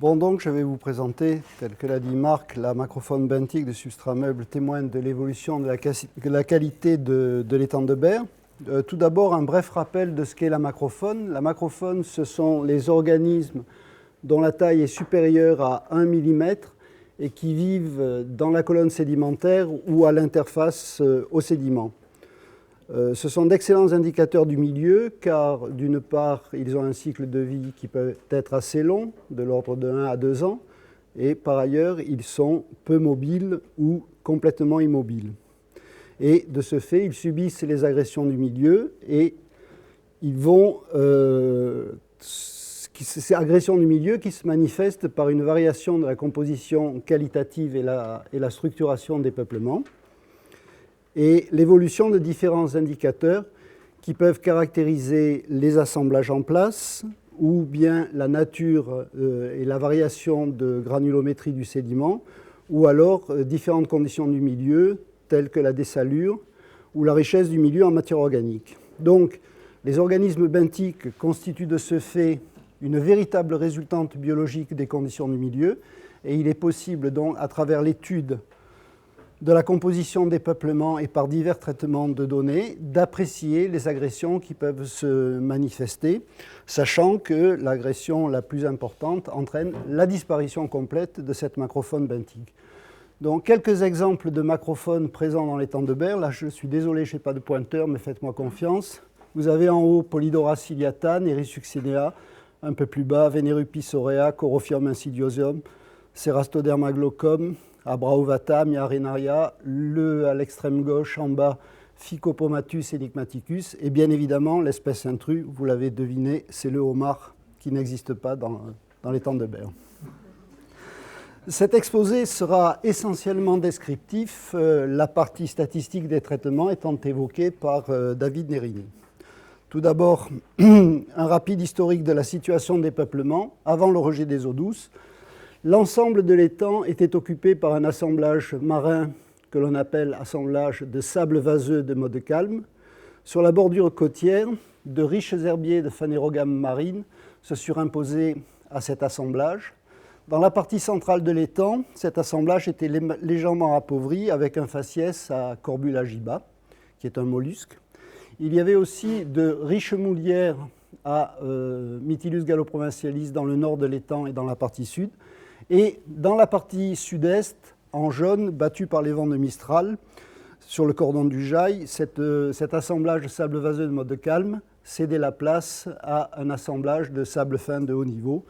Bon, donc je vais vous présenter, tel que l'a dit Marc, la macrofaune benthique de substrat meuble témoin de l'évolution de la qualité de l'étang de Berre. Tout d'abord, un bref rappel de ce qu'est la macrofaune. La macrofaune, ce sont les organismes dont la taille est supérieure à 1 mm et qui vivent dans la colonne sédimentaire ou à l'interface aux sédiments. Ce sont d'excellents indicateurs du milieu car, d'une part, ils ont un cycle de vie qui peut être assez long, de l'ordre de 1 à 2 ans, et par ailleurs, ils sont peu mobiles ou complètement immobiles. Et de ce fait, ils subissent les agressions du milieu et ils vont... ces agressions du milieu qui se manifestent par une variation de la composition qualitative et la structuration des peuplements, et l'évolution de différents indicateurs qui peuvent caractériser les assemblages en place ou bien la nature et la variation de granulométrie du sédiment, ou alors différentes conditions du milieu telles que la dessalure ou la richesse du milieu en matière organique. Donc, les organismes benthiques constituent de ce fait une véritable résultante biologique des conditions du milieu, et il est possible donc, à travers l'étude de la composition des peuplements et par divers traitements de données, d'apprécier les agressions qui peuvent se manifester, sachant que l'agression la plus importante entraîne la disparition complète de cette macrofaune benthique. Donc, quelques exemples de macrophones présents dans l'étang de Berre. Là, je suis désolé, je n'ai pas de pointeur, mais faites-moi confiance. Vous avez en haut Polydora ciliata, Neresuccinea, un peu plus bas, Venerupis aurea, Corophium insidiosum, Cerastoderma glaucum, Abraovata, Miarenaria, à l'extrême gauche, en bas, Phycopomatus enigmaticus, et bien évidemment, l'espèce intrus, vous l'avez deviné, c'est le homard qui n'existe pas dans l'étang de Berre. Cet exposé sera essentiellement descriptif, la partie statistique des traitements étant évoquée par David Nerini. Tout d'abord, un rapide historique de la situation des peuplements avant le rejet des eaux douces. L'ensemble de l'étang était occupé par un assemblage marin que l'on appelle assemblage de sable vaseux de Montcalm. Sur la bordure côtière, de riches herbiers de Phanerogame marine se surimposaient à cet assemblage. Dans la partie centrale de l'étang, cet assemblage était légèrement appauvri avec un faciès à Corbulagiba, qui est un mollusque. Il y avait aussi de riches moulières à Mytilus galloprovincialis dans le nord de l'étang et dans la partie sud. Et dans la partie sud-est, en jaune, battu par les vents de Mistral, sur le cordon du Jail, cet assemblage de sable vaseux de Montcalm cédait la place à un assemblage de sable fin de haut niveau,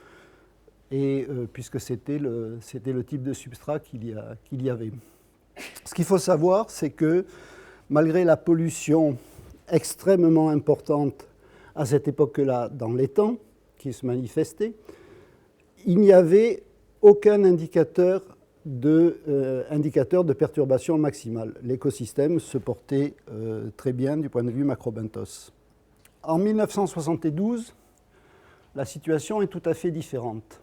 et puisque c'était le type de substrat qu'il y avait. Ce qu'il faut savoir, c'est que malgré la pollution extrêmement importante à cette époque-là dans l'étang, qui se manifestait, il n'y avait aucun indicateur de perturbation maximale. L'écosystème se portait très bien du point de vue macrobenthos. En 1972, la situation est tout à fait différente.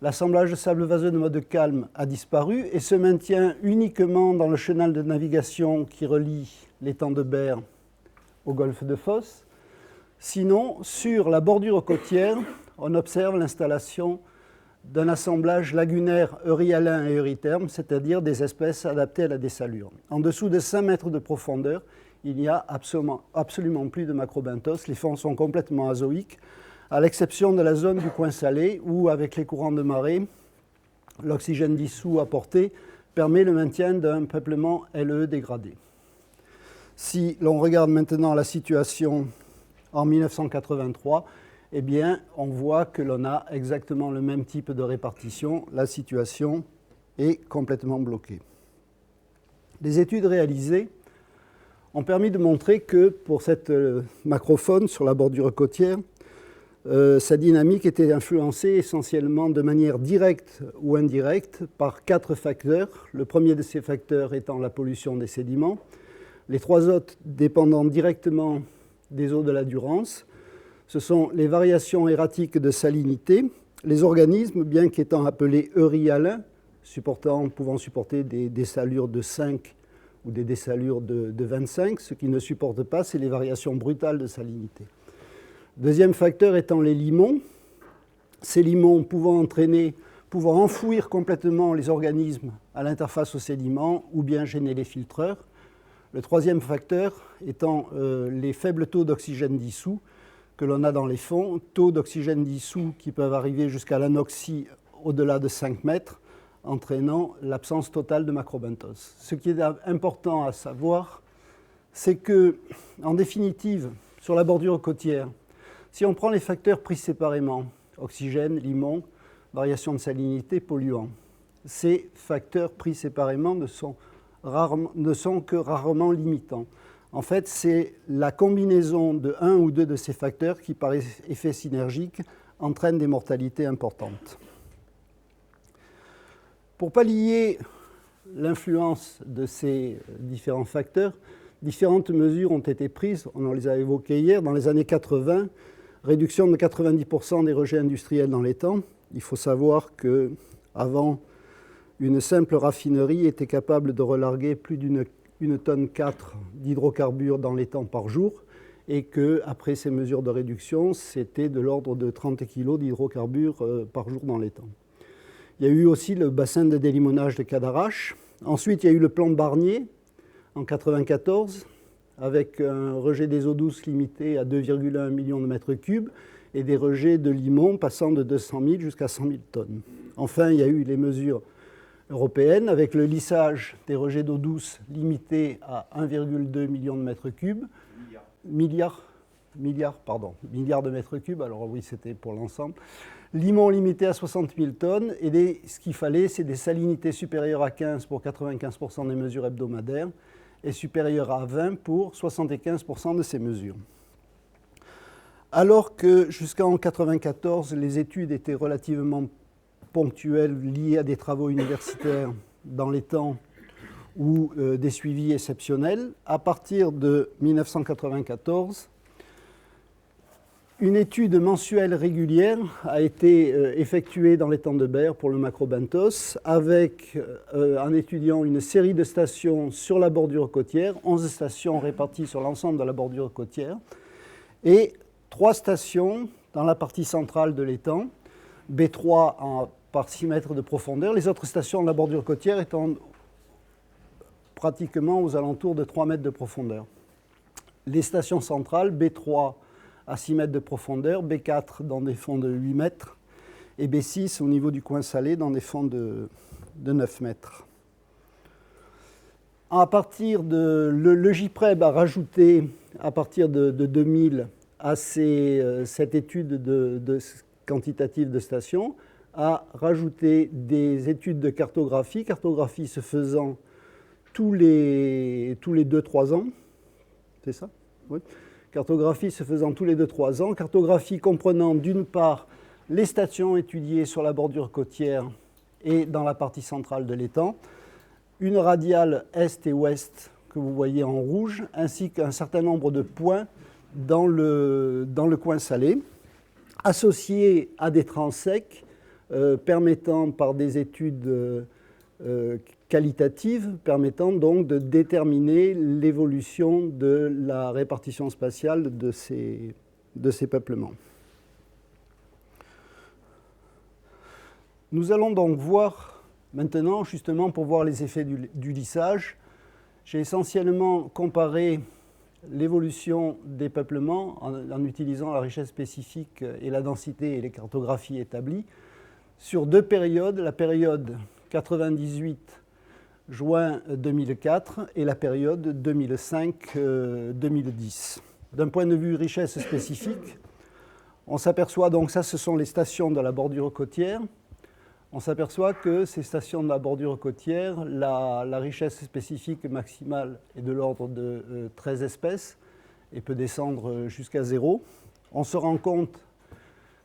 L'assemblage de sable vaseux de Montcalm a disparu et se maintient uniquement dans le chenal de navigation qui relie l'étang de Berre au golfe de Fos. Sinon, sur la bordure côtière, on observe l'installation d'un assemblage lagunaire euryalin et eurytherme, c'est-à-dire des espèces adaptées à la dessalure. En dessous de 5 mètres de profondeur, il n'y a absolument plus de macrobenthos. Les fonds sont complètement azoïques, à l'exception de la zone du coin salé, où, avec les courants de marée, l'oxygène dissous apporté permet le maintien d'un peuplement LE dégradé. Si l'on regarde maintenant la situation en 1983, eh bien, on voit que l'on a exactement le même type de répartition. La situation est complètement bloquée. Les études réalisées ont permis de montrer que pour cette macrofaune sur la bordure côtière, sa dynamique était influencée essentiellement de manière directe ou indirecte par 4 facteurs. Le premier de ces facteurs étant la pollution des sédiments, les 3 autres dépendant directement des eaux de la Durance. Ce sont les variations erratiques de salinité, les organismes, bien qu'étant appelés euryalins, pouvant supporter des dessalures de 5 ou des dessalures de 25, ce qu'ils ne supportent pas, c'est les variations brutales de salinité. Deuxième facteur étant les limons, ces limons pouvant enfouir complètement les organismes à l'interface aux sédiments ou bien gêner les filtreurs. Le troisième facteur étant les faibles taux d'oxygène dissous que l'on a dans les fonds, taux d'oxygène dissous qui peuvent arriver jusqu'à l'anoxie au-delà de 5 mètres, entraînant l'absence totale de macrobenthos. Ce qui est important à savoir, c'est que, en définitive, sur la bordure côtière, si on prend les facteurs pris séparément, oxygène, limon, variation de salinité, polluants, ces facteurs pris séparément ne sont que rarement limitants. En fait, c'est la combinaison de un ou deux de ces facteurs qui, par effet synergique, entraînent des mortalités importantes. Pour pallier l'influence de ces différents facteurs, différentes mesures ont été prises, on les a évoquées hier, dans les années 80, réduction de 90% des rejets industriels dans l'étang. Il faut savoir qu'avant, une simple raffinerie était capable de relarguer plus d'une tonne 4 d'hydrocarbures dans l'étang par jour et qu'après ces mesures de réduction, c'était de l'ordre de 30 kg d'hydrocarbures par jour dans l'étang. Il y a eu aussi le bassin de délimonage de Cadarache. Ensuite, il y a eu le plan Barnier en 1994 avec un rejet des eaux douces limité à 2,1 millions de mètres cubes et des rejets de limon passant de 200 000 jusqu'à 100 000 tonnes. Enfin, il y a eu les mesures européennes avec le lissage des rejets d'eau douce limité à 1,2 million de mètres cubes. Milliards de mètres cubes, alors oui, c'était pour l'ensemble. Limon limité à 60 000 tonnes, et ce qu'il fallait, c'est des salinités supérieures à 15 pour 95% des mesures hebdomadaires, et supérieures à 20 pour 75% de ces mesures. Alors que jusqu'en 1994, les études étaient relativement ponctuelles liées à des travaux universitaires dans les temps ou des suivis exceptionnels, à partir de 1994, une étude mensuelle régulière a été effectuée dans l'étang de Berre pour le macrobenthos avec, en étudiant une série de stations sur la bordure côtière, 11 stations réparties sur l'ensemble de la bordure côtière, et 3 stations dans la partie centrale de l'étang, B3 par 6 mètres de profondeur, les autres stations de la bordure côtière étant pratiquement aux alentours de 3 mètres de profondeur. Les stations centrales, B3 à 6 mètres de profondeur, B4 dans des fonds de 8 mètres et B6 au niveau du coin salé dans des fonds de 9 mètres. À partir de le JPREB a rajouté, à partir de 2000, à cette étude quantitative de stations, a rajouté des études de cartographie se faisant tous les 2-3 ans. C'est ça ? Oui. Cartographie se faisant tous les 2-3 ans. Cartographie comprenant d'une part les stations étudiées sur la bordure côtière et dans la partie centrale de l'étang, une radiale est et ouest que vous voyez en rouge, ainsi qu'un certain nombre de points dans le coin salé, associés à des transects permettant par des études qualitatives, permettant donc de déterminer l'évolution de la répartition spatiale de ces peuplements. Nous allons donc voir maintenant, justement pour voir les effets du lissage, j'ai essentiellement comparé l'évolution des peuplements en utilisant la richesse spécifique et la densité et les cartographies établies sur 2 périodes, la période 98 juin 2004 et la période 2005-2010. D'un point de vue richesse spécifique, on s'aperçoit donc, ça ce sont les stations de la bordure côtière, on s'aperçoit que ces stations de la bordure côtière, la richesse spécifique maximale est de l'ordre de 13 espèces et peut descendre jusqu'à 0. On se rend compte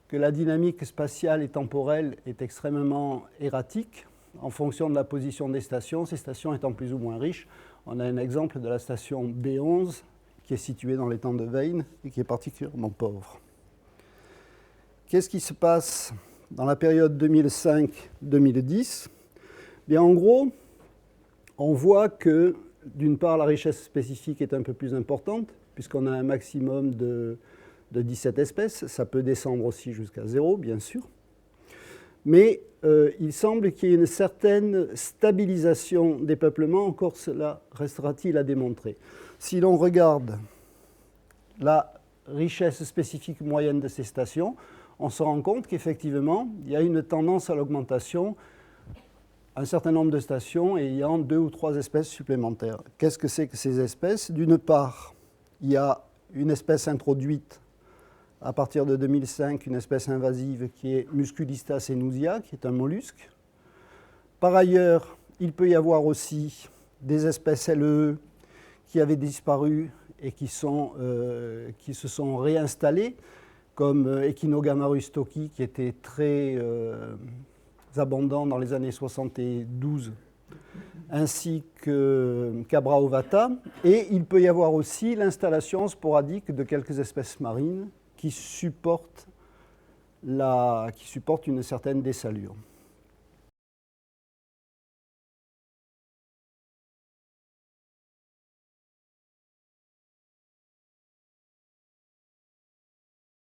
que la dynamique spatiale et temporelle est extrêmement erratique en fonction de la position des stations, ces stations étant plus ou moins riches. On a un exemple de la station B11 qui est située dans l'étang de Veynes et qui est particulièrement pauvre. Qu'est-ce qui se passe dans la période 2005-2010 ? Bien, en gros, on voit que, d'une part, la richesse spécifique est un peu plus importante, puisqu'on a un maximum de 17 espèces. Ça peut descendre aussi jusqu'à 0, bien sûr. mais il semble qu'il y ait une certaine stabilisation des peuplements, encore cela restera-t-il à démontrer. Si l'on regarde la richesse spécifique moyenne de ces stations, on se rend compte qu'effectivement, il y a une tendance à l'augmentation, un certain nombre de stations ayant 2 ou 3 espèces supplémentaires. Qu'est-ce que c'est que ces espèces? D'une part, il y a une espèce introduite à partir de 2005, une espèce invasive qui est Musculista cenusia, qui est un mollusque. Par ailleurs, il peut y avoir aussi des espèces LEE qui avaient disparu et qui se sont réinstallées, comme Echinogammarus toki, qui était très abondant dans les années 72, ainsi que Cabra ovata. Et il peut y avoir aussi l'installation sporadique de quelques espèces marines qui supportent une certaine dessalure.